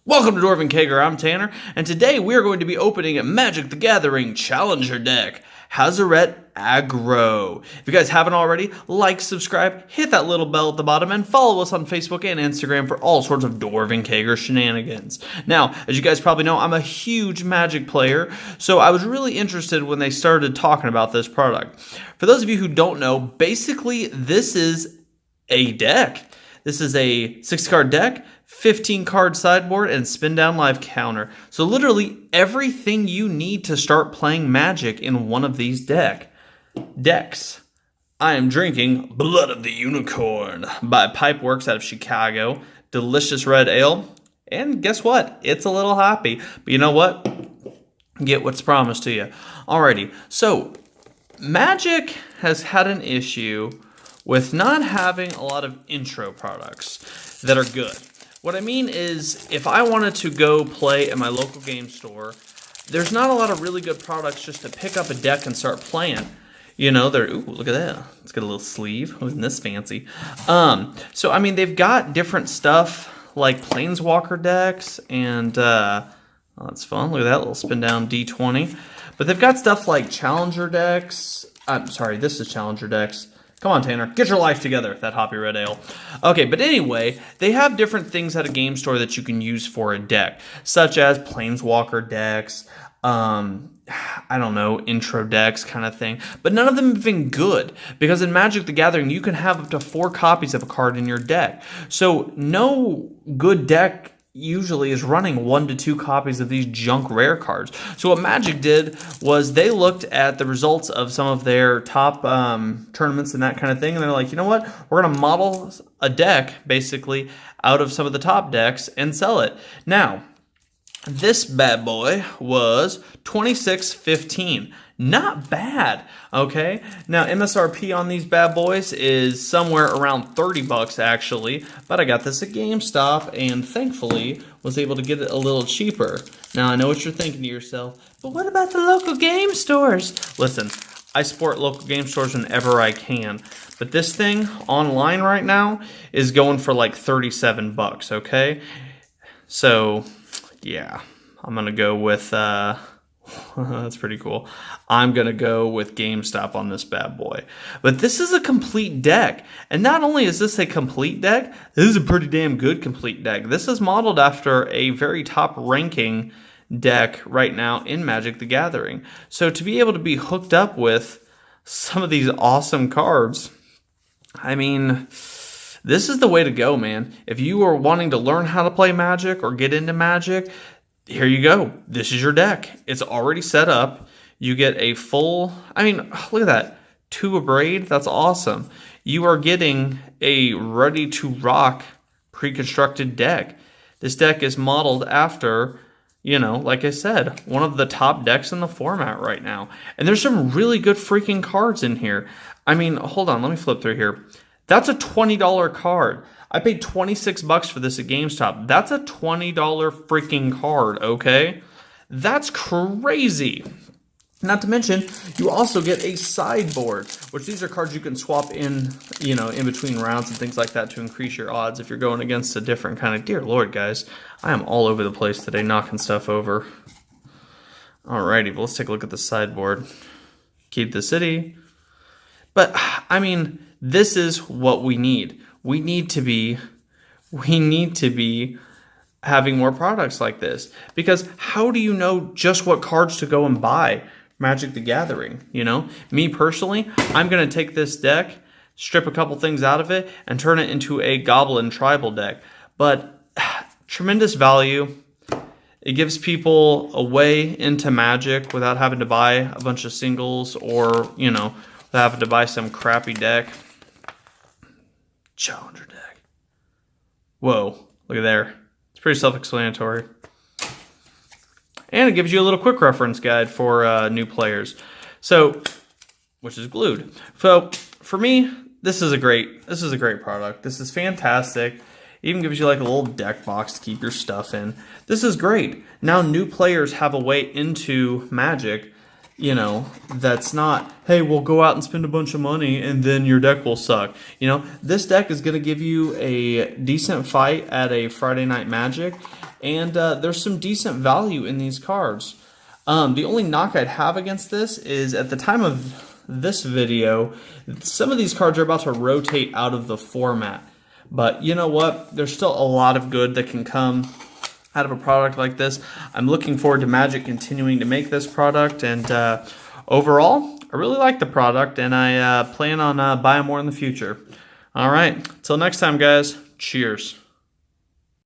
Welcome to dwarvenkegger, I'm Tanner, and today we are going to be opening Magic the Gathering Challenger Deck, Hazoret Aggro. If you guys haven't already, like, subscribe, hit that little bell at the bottom, and follow us on Facebook and Instagram for all sorts of dwarvenkegger shenanigans. Now, as you guys probably know, I'm a huge Magic player, so I was really interested when they started talking about this product. For those of you who don't know, basically this is a deck. This is a 6-card deck, 15-card sideboard, and spin-down life counter. So literally everything you need to start playing Magic in one of these decks. I am drinking Blood of the Unicorn by Pipeworks out of Chicago. Delicious red ale. And guess what? It's a little hoppy. But you know what? Get what's promised to you. Alrighty, so Magic has had an issue with not having a lot of intro products that are good. What I mean is, if I wanted to go play at my local game store, there's not a lot of really good products just to pick up a deck and start playing. You know, ooh, look at that. It's got a little sleeve. Isn't this fancy? So, I mean, they've got different stuff like Planeswalker decks, and that's fun. Look at that little spin down D20. But they've got stuff like Challenger decks. I'm sorry, this is Challenger decks. Come on, Tanner. Get your life together, that hoppy red ale. Okay, but anyway, they have different things at a game store that you can use for a deck, such as Planeswalker decks, I don't know, intro decks kind of thing. But none of them have been good, because in Magic the Gathering, you can have up to 4 copies of a card in your deck. So no good deck usually is running 1 to 2 copies of these junk rare cards. So what Magic did was they looked at the results of some of their top tournaments and that kind of thing, and they're like, you know what, we're going to model a deck basically out of some of the top decks and sell it. Now, this bad boy was $26.15. Not bad, okay? Now, MSRP on these bad boys is somewhere around $30 actually, but I got this at GameStop and thankfully was able to get it a little cheaper. Now, I know what you're thinking to yourself, but what about the local game stores? Listen, I support local game stores whenever I can, but this thing online right now is going for like $37, okay? So, yeah, I'm gonna go with, that's pretty cool. I'm going to go with GameStop on this bad boy. But this is a complete deck. And not only is this a complete deck, this is a pretty damn good complete deck. This is modeled after a very top ranking deck right now in Magic the Gathering. So to be able to be hooked up with some of these awesome cards, I mean, this is the way to go, man. If you are wanting to learn how to play Magic or get into Magic, here you go. This is your deck. It's already set up. You get a full, I mean, look at that. 2 Abrade. That's awesome. You are getting a ready to rock pre-constructed deck. This deck is modeled after, you know, like I said, one of the top decks in the format right now. And there's some really good freaking cards in here. I mean, hold on. Let me flip through here. That's a $20 card. I paid $26 for this at GameStop. That's a $20 freaking card, okay? That's crazy. Not to mention, you also get a sideboard, which these are cards you can swap in, you know, in between rounds and things like that to increase your odds if you're going against a different kind of... Dear Lord, guys, I am all over the place today, knocking stuff over. Alrighty, but let's take a look at the sideboard. Keep the city. But, I mean, this is what we need. We need to be having more products like this, because how do you know just what cards to go and buy Magic the Gathering? You know, me personally, I'm going to take this deck, strip a couple things out of it, and turn it into a Goblin Tribal deck. But tremendous value. It gives people a way into Magic without having to buy a bunch of singles or, you know, without having to buy some crappy deck. Challenger deck. Whoa, look at there. It's pretty self-explanatory. And it gives you a little quick reference guide for new players. So, which is glued. So, for me, this is a great product. This is fantastic. It even gives you like a little deck box to keep your stuff in. This is great. Now new players have a way into Magic, you know, that's not, hey, we'll go out and spend a bunch of money and then your deck will suck. You know, this deck is going to give you a decent fight at a Friday Night Magic, and there's some decent value in these cards. The only knock I'd have against this is at the time of this video, some of these cards are about to rotate out of the format. But you know what? There's still a lot of good that can come out of a product like this. I'm looking forward to Magic continuing to make this product, and overall, I really like the product, and I plan on buying more in the future. All right, till next time, guys. Cheers.